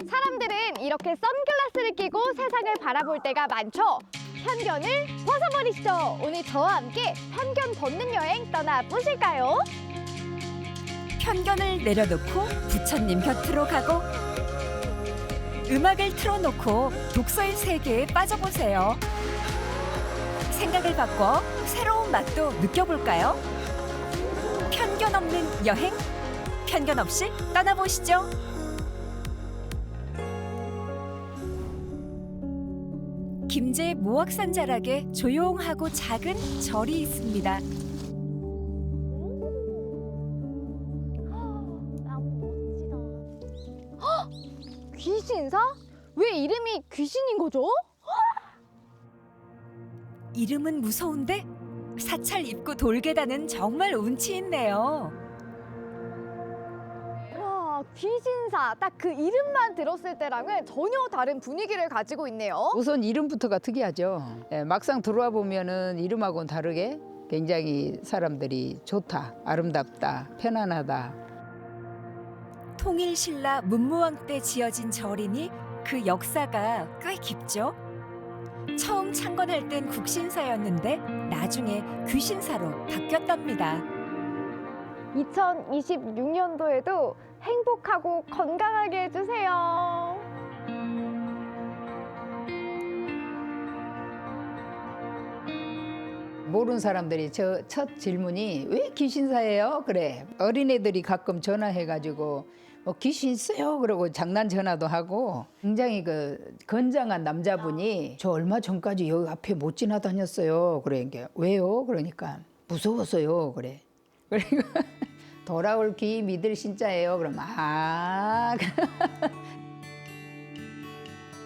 사람들은 이렇게 선글라스를 끼고 세상을 바라볼 때가 많죠. 편견을 벗어버리시죠. 오늘 저와 함께 편견 벗는 여행 떠나보실까요? 편견을 내려놓고 부처님 곁으로 가고 음악을 틀어놓고 독서의 세계에 빠져보세요. 생각을 바꿔 새로운 맛도 느껴볼까요? 편견 없는 여행, 편견 없이 떠나보시죠. 김제 모악산 자락에 조용하고 작은 절이 있습니다. 너무 멋지다. 귀신사? 왜 이름이 귀신인 거죠? 이름은 무서운데 사찰 입구 돌계단은 정말 운치 있네요. 와, 귀신사. 딱 그 이름만 들었을 때랑은 전혀 다른 분위기를 가지고 있네요. 우선 이름부터가 특이하죠. 예, 막상 들어와 보면은 이름하고는 다르게 굉장히 사람들이 좋다, 아름답다, 편안하다. 통일신라 문무왕 때 지어진 절이니 그 역사가 꽤 깊죠. 처음 창건할 땐 국신사였는데 나중에 귀신사로 바뀌었답니다. 2026년도에도 행복하고 건강하게 해주세요. 모르는 사람들이 저 첫 질문이 왜 귀신사예요? 그래. 어린애들이 가끔 전화해가지고 귀신 있어요? 그러고 장난 전화도 하고 굉장히 그 건장한 남자분이 저 얼마 전까지 여기 앞에 못 지나다녔어요. 그러니까 왜요? 그러니까 무서웠어요. 그래. 그러니까 돌아올 귀 믿을 신자예요. 그럼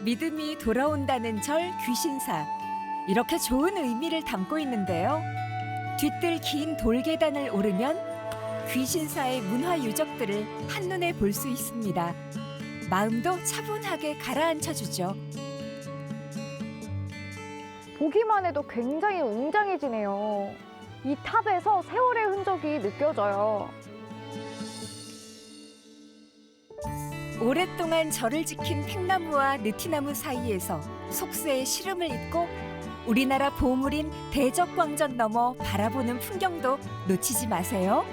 믿음이 돌아온다는 절 귀신사. 이렇게 좋은 의미를 담고 있는데요. 뒤뜰 긴 돌계단을 오르면 귀신사의 문화 유적들을 한눈에 볼 수 있습니다. 마음도 차분하게 가라앉혀주죠. 보기만 해도 굉장히 웅장해지네요. 이 탑에서 세월의 흔적이 느껴져요. 오랫동안 절을 지킨 팽나무와 느티나무 사이에서 속세의 시름을 잇고 우리나라 보물인 대적광전 넘어 바라보는 풍경도 놓치지 마세요.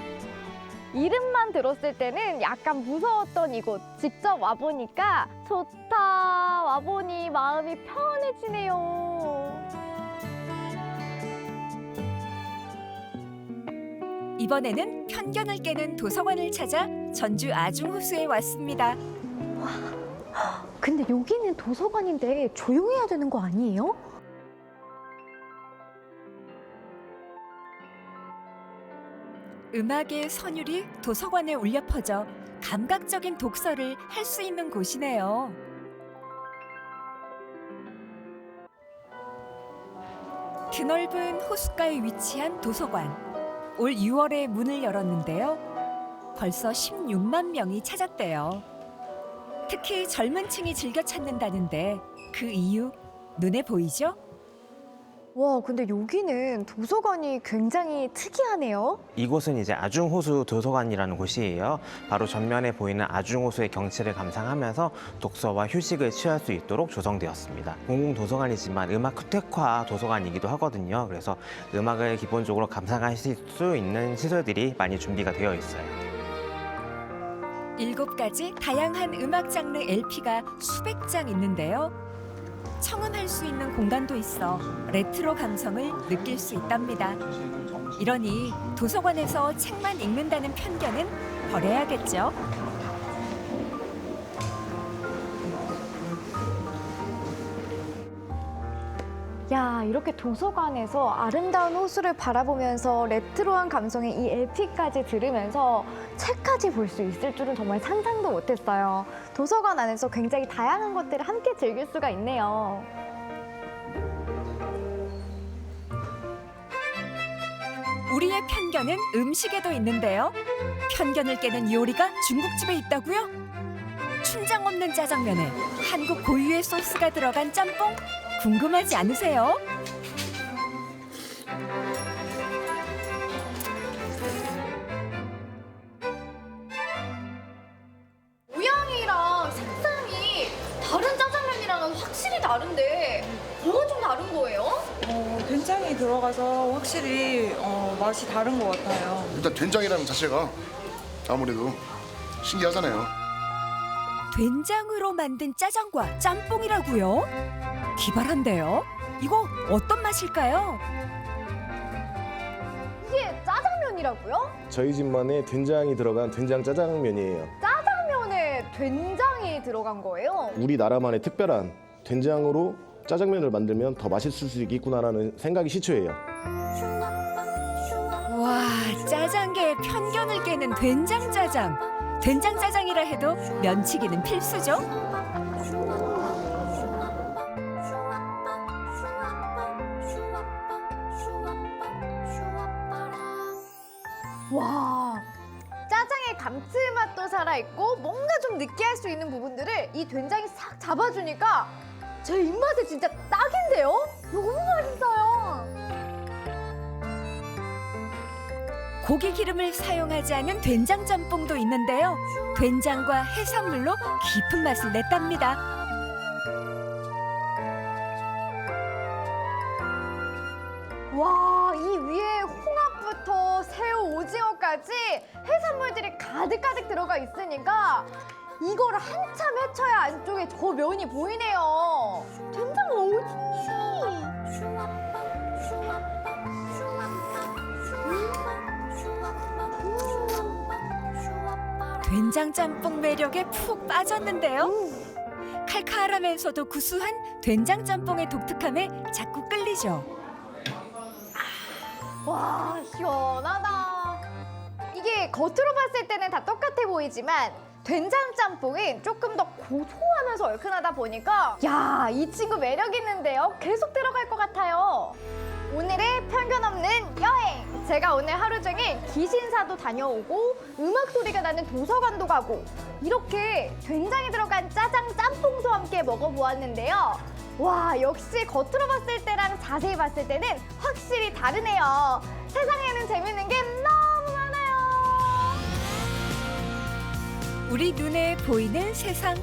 이름만 들었을 때는 약간 무서웠던 이곳. 직접 와보니까 좋다. 와보니 마음이 편해지네요. 이번에는 편견을 깨는 도서관을 찾아 전주 아중호수에 왔습니다. 근데 여기는 도서관인데 조용해야 되는 거 아니에요? 음악의 선율이 도서관에 울려 퍼져 감각적인 독서를 할 수 있는 곳이네요. 드넓은 호숫가에 위치한 도서관. 올 6월에 문을 열었는데요. 벌써 16만 명이 찾았대요. 특히 젊은 층이 즐겨 찾는다는데 그 이유 눈에 보이죠? 와, 근데 여기는 도서관이 굉장히 특이하네요. 이곳은 이제 아중호수 도서관이라는 곳이에요. 바로 전면에 보이는 아중호수의 경치를 감상하면서 독서와 휴식을 취할 수 있도록 조성되었습니다. 공공도서관이지만 음악 큐텍화 도서관이기도 하거든요. 그래서 음악을 기본적으로 감상하실 수 있는 시설들이 많이 준비가 되어 있어요. 7가지 다양한 음악 장르 LP가 수백 장 있는데요. 청음할 수 있는 공간도 있어 레트로 감성을 느낄 수 있답니다. 이러니 도서관에서 책만 읽는다는 편견은 버려야겠죠. 야, 이렇게 도서관에서 아름다운 호수를 바라보면서 레트로한 감성의 이 LP까지 들으면서 책까지 볼 수 있을 줄은 정말 상상도 못했어요. 도서관 안에서 굉장히 다양한 것들을 함께 즐길 수가 있네요. 우리의 편견은 음식에도 있는데요. 편견을 깨는 요리가 중국집에 있다고요? 춘장 없는 짜장면에 한국 고유의 소스가 들어간 짬뽕? 궁금하지 않으세요? 모양이랑 색상이 다른데 뭐가 좀 다른 거예요? 된장이 들어가서 확실히 맛이 다른 것 같아요. 일단 된장이라는 자체가 아무래도 신기하잖아요. 된장으로 만든 짜장과 짬뽕이라고요? 기발한데요? 이거 어떤 맛일까요? 이게 짜장면이라고요? 저희 집만의 된장이 들어간 된장 짜장면이에요. 짜장면에 된장이 들어간 거예요? 우리나라만의 특별한 된장으로 짜장면을 만들면 더 맛있을 수 있겠구나라는 생각이 시초예요. 와, 짜장계의 편견을 깨는 된장짜장. 된장짜장이라 해도 면치기는 필수죠. 와, 짜장의 감칠맛도 살아있고 뭔가 좀 느끼할 수 있는 부분들을 이 된장이 싹 잡아주니까 제 입맛에 진짜 딱인데요? 너무 맛있어요. 고기 기름을 사용하지 않은 된장 짬뽕도 있는데요. 된장과 해산물로 깊은 맛을 냈답니다. 와, 이 위에 홍합부터 새우, 오징어까지 해산물들이 가득가득 들어가 있으니까 이걸 한참 헤쳐야 안쪽에 저 면이 보이네요. 된장 어딨지? 된장 짬뽕 매력에 푹 빠졌는데요. 칼칼하면서도 구수한 된장 짬뽕의 독특함에 자꾸 끌리죠. 와, 시원하다. 이게 겉으로 봤을 때는 다 똑같아 보이지만 된장 짬뽕이 조금 더 고소하면서 얼큰하다 보니까 야, 이 친구 매력 있는데요. 계속 들어갈 것 같아요. 오늘의 편견 없는 여행. 제가 오늘 하루 종일 기신사도 다녀오고 음악 소리가 나는 도서관도 가고 이렇게 된장이 들어간 짜장 짬뽕도 함께 먹어보았는데요. 와, 역시 겉으로 봤을 때랑 자세히 봤을 때는 확실히 다르네요. 세상에는 재밌는 게 너무 많아요. 우리 눈에 보이는 세상.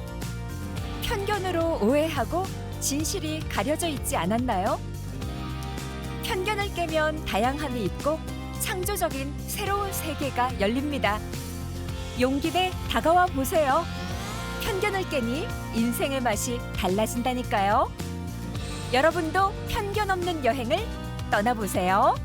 편견으로 오해하고 진실이 가려져 있지 않았나요? 편견을 깨면 다양함이 있고 창조적인 새로운 세계가 열립니다. 용기 내 다가와 보세요. 편견을 깨니 인생의 맛이 달라진다니까요. 여러분도 편견 없는 여행을 떠나보세요.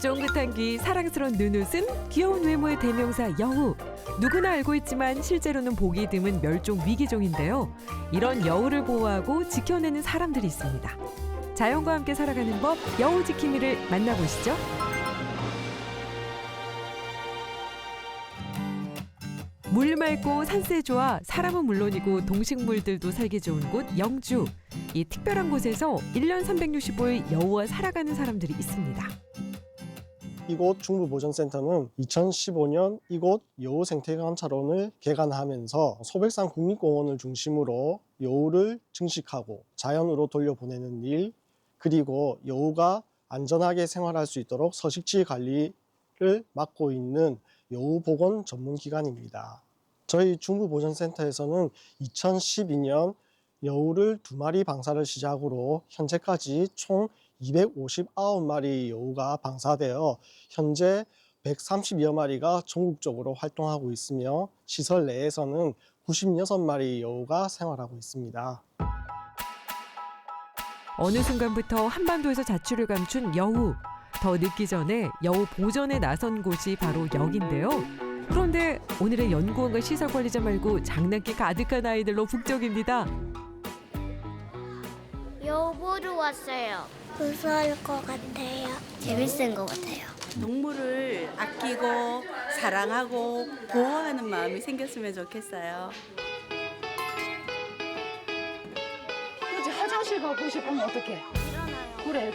쫑긋한 귀, 사랑스러운 눈웃음, 귀여운 외모의 대명사 여우. 누구나 알고 있지만 실제로는 보기 드문 멸종 위기종인데요. 이런 여우를 보호하고 지켜내는 사람들이 있습니다. 자연과 함께 살아가는 법, 여우 지킴이를 만나보시죠. 물 맑고 산세 좋아 사람은 물론이고 동식물들도 살기 좋은 곳 영주. 이 특별한 곳에서 1년 365일 여우와 살아가는 사람들이 있습니다. 이곳 중부보전센터는 2015년 이곳 여우 생태관찰원을 개관하면서 소백산 국립공원을 중심으로 여우를 증식하고 자연으로 돌려보내는 일, 그리고 여우가 안전하게 생활할 수 있도록 서식지 관리를 맡고 있는 여우보건 전문기관입니다. 저희 중부보전센터에서는 2012년 여우를 2마리 방사를 시작으로 현재까지 총 259마리 여우가 방사되어 현재 130여 마리가 전국적으로 활동하고 있으며 시설 내에서는 96마리 여우가 생활하고 있습니다. 어느 순간부터 한반도에서 자취를 감춘 여우. 더 늦기 전에 여우 보전에 나선 곳이 바로 여기인데요. 그런데 오늘의 연구원과 시설관리자 말고 장난기 가득한 아이들로 북적입니다. 여우 보러 왔어요. 무서울 것 같아요. 재밌을 것 같아요. 동물을 아끼고 사랑하고 보호하는 마음이 생겼으면 좋겠어요. 이제 화장실 가고 싶으면 어떡해? 그래.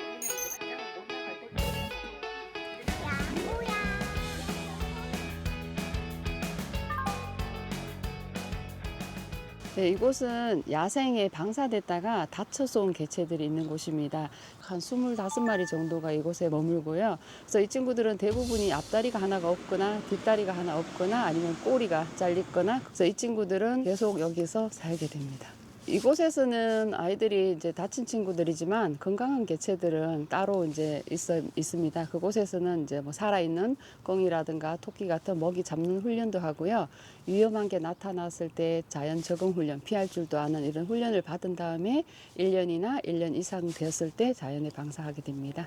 네, 이곳은 야생에 방사됐다가 다쳐서 온 개체들이 있는 곳입니다. 한 25마리 정도가 이곳에 머물고요. 그래서 이 친구들은 대부분이 앞다리가 하나가 없거나 뒷다리가 하나 없거나 아니면 꼬리가 잘렸거나, 그래서 이 친구들은 계속 여기서 살게 됩니다. 이곳에서는 아이들이 이제 다친 친구들이지만 건강한 개체들은 따로 이제 있습니다. 그곳에서는 이제 뭐 살아있는 꿩이라든가 토끼 같은 먹이 잡는 훈련도 하고요. 위험한 게 나타났을 때 자연 적응 훈련, 피할 줄도 아는 이런 훈련을 받은 다음에 1년이나 1년 이상 되었을 때 자연에 방사하게 됩니다.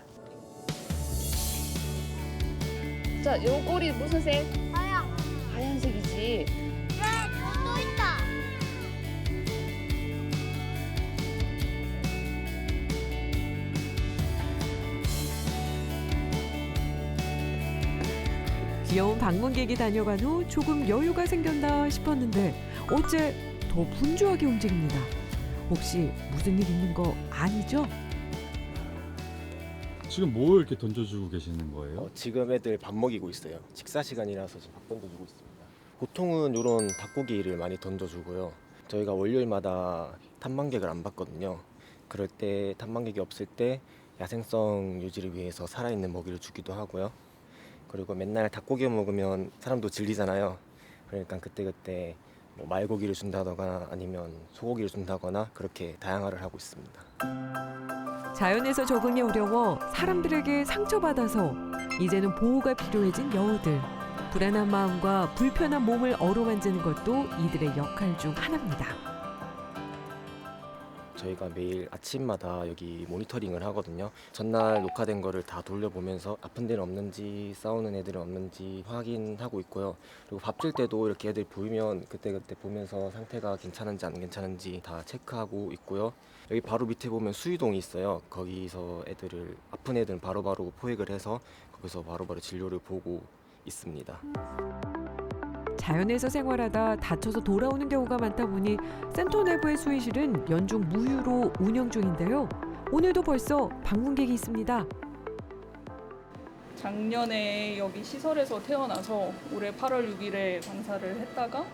자, 요 꼬리 무슨 색? 하얀. 하얀색이지. 또 있다. 귀여운 방문객이 다녀간 후 조금 여유가 생겼나 싶었는데 어째 더 분주하게 움직입니다. 혹시 무슨 일 있는 거 아니죠? 지금 뭘 이렇게 던져주고 계시는 거예요? 지금 애들 밥 먹이고 있어요. 식사 시간이라서 지금 밥 던져주고 있습니다. 보통은 이런 닭고기를 많이 던져주고요. 저희가 월요일마다 탐방객을 안 받거든요. 그럴 때 탐방객이 없을 때 야생성 유지를 위해서 살아있는 먹이를 주기도 하고요. 그리고 맨날 닭고기 먹으면 사람도 질리잖아요. 그러니까 그때그때 뭐 말고기를 준다거나 아니면 소고기를 준다거나 그렇게 다양화를 하고 있습니다. 자연에서 적응이 어려워 사람들에게 상처받아서 이제는 보호가 필요해진 여우들. 불안한 마음과 불편한 몸을 어루만지는 것도 이들의 역할 중 하나입니다. 저희가 매일 아침마다 여기 모니터링을 하거든요. 전날 녹화된 거를 다 돌려보면서 아픈 데는 없는지 싸우는 애들은 없는지 확인하고 있고요. 그리고 밥 줄 때도 이렇게 애들 보이면 그때그때 보면서 상태가 괜찮은지 안 괜찮은지 다 체크하고 있고요. 여기 바로 밑에 보면 수유동이 있어요. 거기서 애들을 아픈 애들은 바로바로 포획을 해서 거기서 바로바로 진료를 보고 있습니다. 자연에서 생활하다 다쳐서 돌아오는 경우가 많다 보니 센터 내부의 수의실은 연중 무휴로 운영 중인데요. 오늘도 벌써 방문객이 있습니다. 작년에 여기 시설에서 태어나서 올해 8월 6일에 방사를 했다가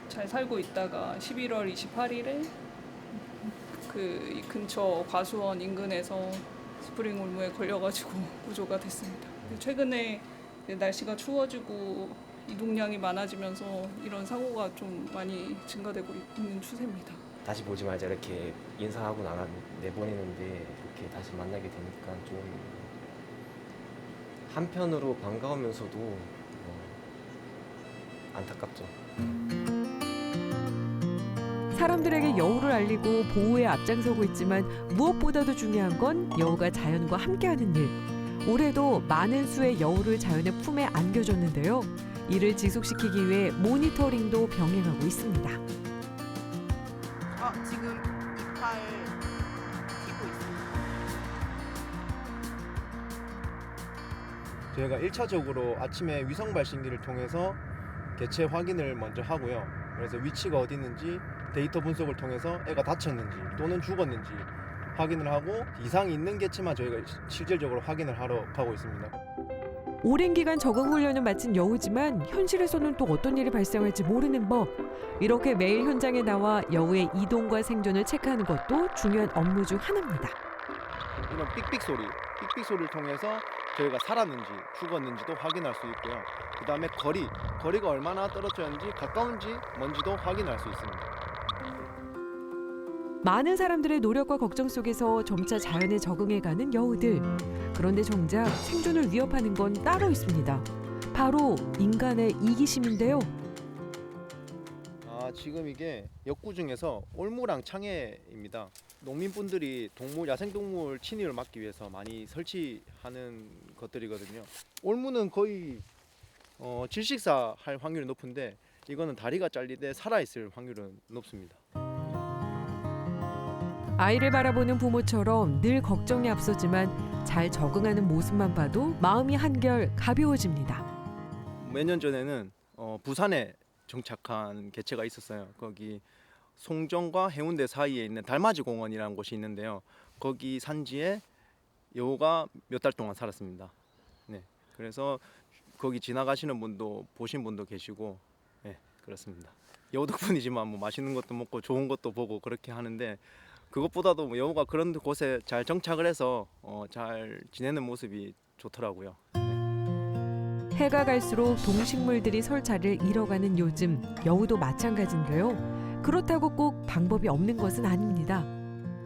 잘 살고 있다가 11월 28일에 그 근처 과수원 인근에서 스프링 올무에 걸려가지고 구조가 됐습니다. 최근에 날씨가 추워지고 이동량이 많아지면서 이런 사고가 좀 많이 증가되고 있는 추세입니다. 다시 보지 말자 이렇게 인사하고 내보내는데 이렇게 다시 만나게 되니까 좀 한편으로 반가우면서도 안타깝죠. 사람들에게 여우를 알리고 보호에 앞장서고 있지만 무엇보다도 중요한 건 여우가 자연과 함께하는 일. 올해도 많은 수의 여우를 자연의 품에 안겨줬는데요. 이를 지속시키기 위해 모니터링도 병행하고 있습니다. 지금 이빨 튀고 있습니다. 저희가 1차적으로 아침에 위성 발신기를 통해서 개체 확인을 먼저 하고요. 그래서 위치가 어디 있는지 데이터 분석을 통해서 애가 다쳤는지 또는 죽었는지 확인을 하고 이상이 있는 개체만 저희가 실질적으로 확인을 하러 가고 있습니다. 오랜 기간 적응 훈련을 마친 여우지만 현실에서는 또 어떤 일이 발생할지 모르는 법. 이렇게 매일 현장에 나와 여우의 이동과 생존을 체크하는 것도 중요한 업무 중 하나입니다. 이런 삑삑 소리를 통해서 저희가 살았는지 죽었는지도 확인할 수 있고요. 그 다음에 거리가 얼마나 떨어져 있는지 가까운지 먼지도 확인할 수 있습니다. 많은 사람들의 노력과 걱정 속에서 점차 자연에 적응해가는 여우들. 그런데 정작 생존을 위협하는 건 따로 있습니다. 바로 인간의 이기심인데요. 지금 이게 역구 중에서 올무랑 창해입니다. 농민분들이 야생동물 침입을 막기 위해서 많이 설치하는 것들이거든요. 올무는 거의 질식사 할 확률이 높은데 이거는 다리가 잘리되 살아있을 확률은 높습니다. 아이를 바라보는 부모처럼 늘 걱정이 앞서지만 잘 적응하는 모습만 봐도 마음이 한결 가벼워집니다. 몇 년 전에는 부산에 정착한 개체가 있었어요. 거기 송정과 해운대 사이에 있는 달맞이 공원이라는 곳이 있는데요. 거기 산지에 여우가 몇 달 동안 살았습니다. 네, 그래서 거기 지나가시는 분도 보신 분도 계시고, 네, 그렇습니다. 여우 덕분이지만 뭐 맛있는 것도 먹고 좋은 것도 보고 그렇게 하는데 그것보다도 뭐 여우가 그런 곳에 잘 정착을 해서 잘 지내는 모습이 좋더라고요. 해가 갈수록 동식물들이 설자를 잃어가는 요즘 여우도 마찬가지인데요. 그렇다고 꼭 방법이 없는 것은 아닙니다.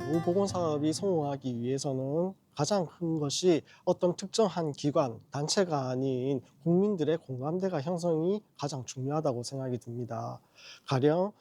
여우 복원 사업이 성공하기 위해서는 가장 큰 것이 어떤 특정한 기관, 단체가 아닌 국민들의 공감대가 형성이 가장 중요하다고 생각이 듭니다. 가령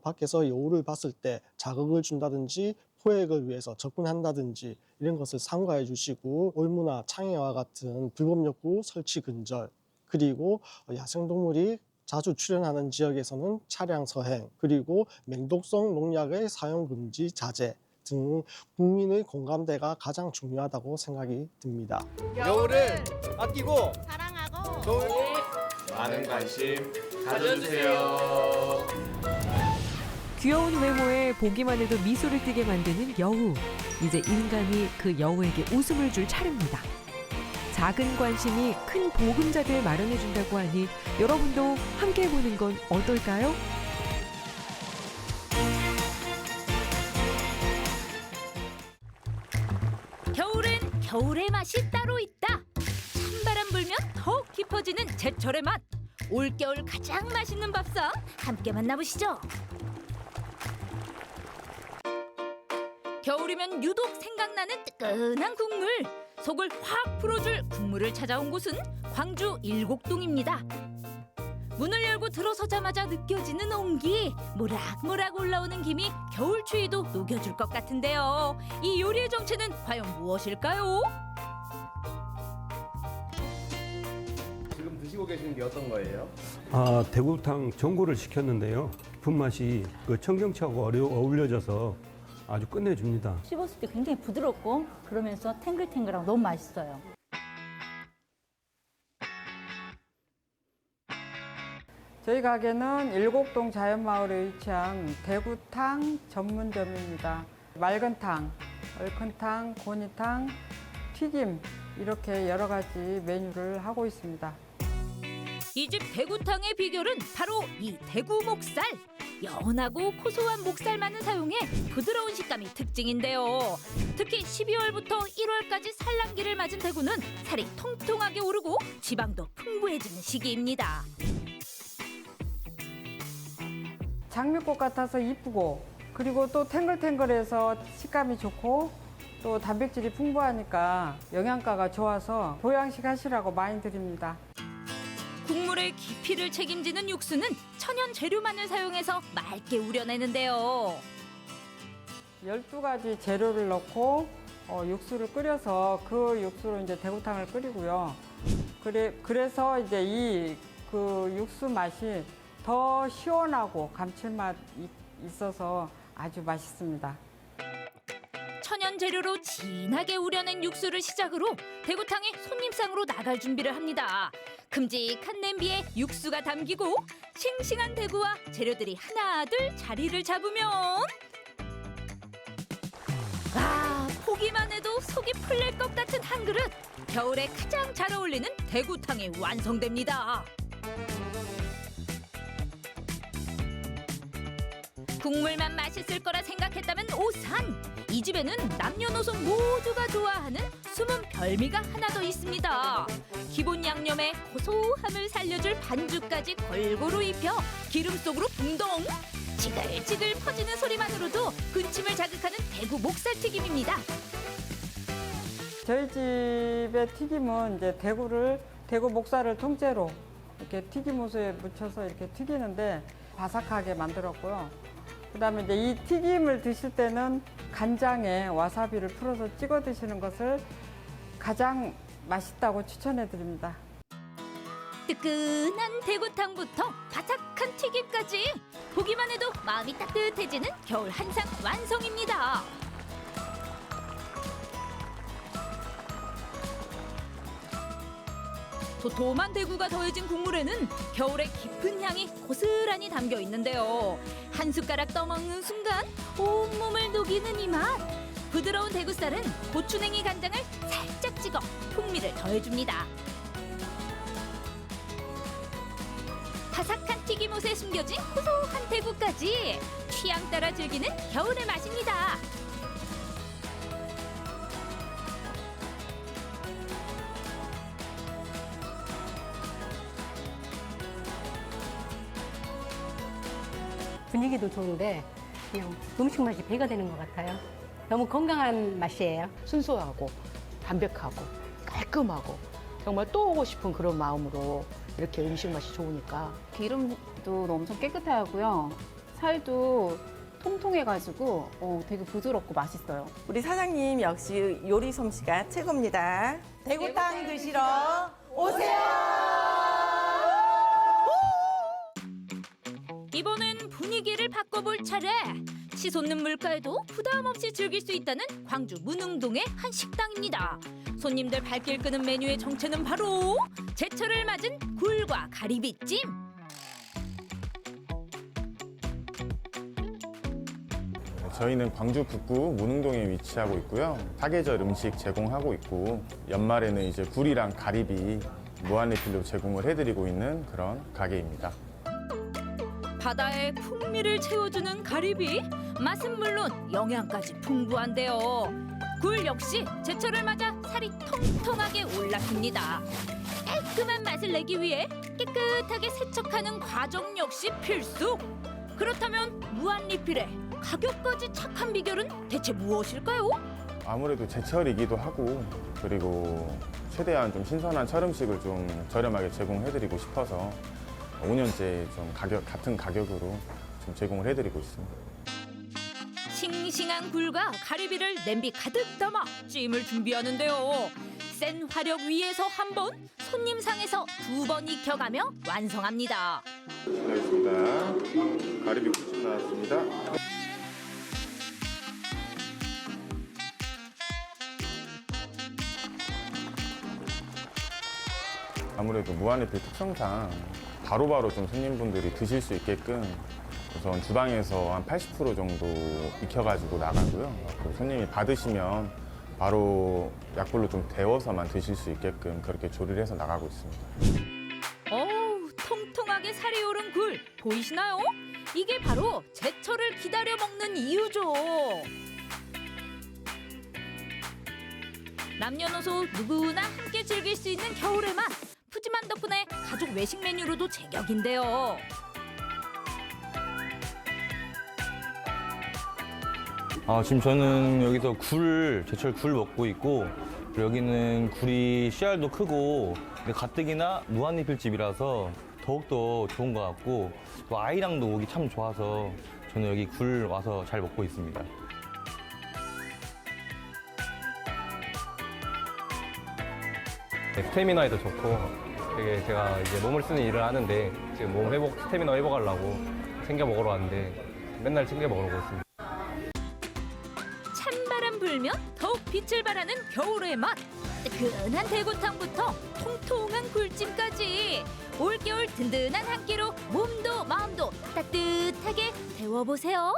밖에서 여우를 봤을 때 자극을 준다든지 포획을 위해서 접근한다든지 이런 것을 삼가해 주시고 올무나 창해와 같은 불법 욕구 설치 근절, 그리고 야생동물이 자주 출현하는 지역에서는 차량 서행, 그리고 맹독성 농약의 사용 금지 자제 등 국민의 공감대가 가장 중요하다고 생각이 듭니다. 여우를 아끼고 사랑하고 좋은 많은 관심 가져주세요. 귀여운 외모에 보기만 해도 미소를 띠게 만드는 여우. 이제 인간이 그 여우에게 웃음을 줄 차례입니다. 작은 관심이 큰 보금자리를 마련해준다고 하니 여러분도 함께 해보는 건 어떨까요? 겨울엔 겨울의 맛이 따로 있다. 찬바람 불면 더욱 깊어지는 제철의 맛. 올겨울 가장 맛있는 밥상 함께 만나보시죠. 겨울이면 유독 생각나는 뜨끈한 국물. 속을 확 풀어줄 국물을 찾아온 곳은 광주 일곡동입니다. 문을 열고 들어서자마자 느껴지는 온기, 모락모락 올라오는 김이 겨울 추위도 녹여줄 것 같은데요. 이 요리의 정체는 과연 무엇일까요? 지금 드시고 계시는 게 어떤 거예요? 대구탕 전골을 시켰는데요. 분맛이 그 청경채하고 어울려져서 아주 끝내줍니다. 씹었을 때 굉장히 부드럽고 그러면서 탱글탱글하고 너무 맛있어요. 저희 가게는 일곡동 자연마을에 위치한 대구탕 전문점입니다. 맑은 탕, 얼큰탕, 고니탕, 튀김 이렇게 여러 가지 메뉴를 하고 있습니다. 이 집 대구탕의 비결은 바로 이 대구 목살. 연하고 고소한 목살만을 사용해 부드러운 식감이 특징인데요. 특히 12월부터 1월까지 산란기를 맞은 대구는 살이 통통하게 오르고 지방도 풍부해지는 시기입니다. 장미꽃 같아서 이쁘고 그리고 또 탱글탱글해서 식감이 좋고 또 단백질이 풍부하니까 영양가가 좋아서 보양식 하시라고 많이 드립니다. 국물의 깊이를 책임지는 육수는 천연 재료만을 사용해서 맑게 우려내는데요. 12가지 재료를 넣고 육수를 끓여서 그 육수로 이제 대구탕을 끓이고요. 그래서 이제 그 육수 맛이 더 시원하고 감칠맛 있어서 아주 맛있습니다. 천연 재료로 진하게 우려낸 육수를 시작으로 대구탕이 손님상으로 나갈 준비를 합니다. 큼직한 냄비에 육수가 담기고 싱싱한 대구와 재료들이 하나둘 자리를 잡으면 보기만 해도 속이 풀릴 것 같은 한 그릇. 겨울에 가장 잘 어울리는 대구탕이 완성됩니다. 국물만 맛있을 거라 생각했다면 오산! 이 집에는 남녀노소 모두가 좋아하는 숨은 별미가 하나 더 있습니다. 기본 양념에 고소함을 살려줄 반죽까지 골고루 입혀 기름 속으로 붕덩! 지글지글 퍼지는 소리만으로도 군침을 자극하는 대구 목살튀김입니다. 저희 집의 튀김은 이제 대구 목살을 통째로 이렇게 튀김옷에 묻혀서 이렇게 튀기는데 바삭하게 만들었고요. 그다음에 이제 이 튀김을 드실 때는 간장에 와사비를 풀어서 찍어 드시는 것을 가장 맛있다고 추천해 드립니다. 뜨끈한 대구탕부터 바삭한 튀김까지 보기만 해도 마음이 따뜻해지는 겨울 한상 완성입니다. 도톰한 대구가 더해진 국물에는 겨울의 깊은 향이 고스란히 담겨 있는데요. 한 숟가락 떠먹는 순간 온몸을 녹이는 이 맛. 부드러운 대구살은 고추냉이 간장을 살짝 찍어 풍미를 더해줍니다. 바삭한 튀김옷에 숨겨진 고소한 대구까지 취향 따라 즐기는 겨울의 맛입니다. 분위기도 좋은데 그냥 음식 맛이 배가 되는 것 같아요. 너무 건강한 맛이에요. 순수하고 담백하고 깔끔하고 정말 또 오고 싶은 그런 마음으로 이렇게 음식 맛이 좋으니까. 기름도 엄청 깨끗하고요. 살도 통통해가지고 되게 부드럽고 맛있어요. 우리 사장님 역시 요리 솜씨가 최고입니다. 대구탕 드시러 오세요. 이번엔 분위기를 바꿔볼 차례. 치솟는 물가에도 부담 없이 즐길 수 있다는 광주 문흥동의 한 식당입니다. 손님들 발길 끄는 메뉴의 정체는 바로 제철을 맞은 굴과 가리비찜. 저희는 광주 북구 문흥동에 위치하고 있고요. 사계절 음식 제공하고 있고 연말에는 이제 굴이랑 가리비 무한리필로 제공을 해드리고 있는 그런 가게입니다. 바다의 풍미를 채워주는 가리비, 맛은 물론 영양까지 풍부한데요. 굴 역시 제철을 맞아 살이 통통하게 올라갑니다. 깔끔한 맛을 내기 위해 깨끗하게 세척하는 과정 역시 필수. 그렇다면 무한리필에 가격까지 착한 비결은 대체 무엇일까요? 아무래도 제철이기도 하고 그리고 최대한 좀 신선한 철음식을 좀 저렴하게 제공해드리고 싶어서 5년째 좀 같은 가격으로 좀 제공을 해드리고 있습니다. 싱싱한 굴과 가리비를 냄비 가득 담아 찜을 준비하는데요. 센 화력 위에서 한 번, 손님상에서 두 번 익혀가며 완성합니다. 알겠습니다. 가리비 굴찜 나왔습니다. 아무래도 무한리필 특성상 바로바로 좀 손님분들이 드실 수 있게끔 우선 주방에서 한 80% 정도 익혀가지고 나가고요. 그리고 손님이 받으시면 바로 약불로 좀 데워서만 드실 수 있게끔 그렇게 조리를 해서 나가고 있습니다. 어우, 통통하게 살이 오른 굴 보이시나요? 이게 바로 제철을 기다려 먹는 이유죠. 남녀노소 누구나 함께 즐길 수 있는 겨울의 맛. 푸짐한 덕분에 가족 외식 메뉴로도 제격인데요. 지금 저는 여기서 제철 굴 먹고 있고 그리고 여기는 굴이 씨알도 크고 근데 가뜩이나 무한리필집이라서 더욱더 좋은 것 같고 또 아이랑도 오기 참 좋아서 저는 여기 굴 와서 잘 먹고 있습니다. 스태미나에도 좋고 되게 제가 이제 몸을 쓰는 일을 하는데 지금 몸 회복, 스태미나 회복하려고 챙겨 먹으러 왔는데 맨날 챙겨 먹으러 오고 있습니다. 찬바람 불면 더욱 빛을 발하는 겨울의 맛. 뜨끈한 대구탕부터 통통한 굴찜까지 올겨울 든든한 한 끼로 몸도 마음도 따뜻하게 데워보세요.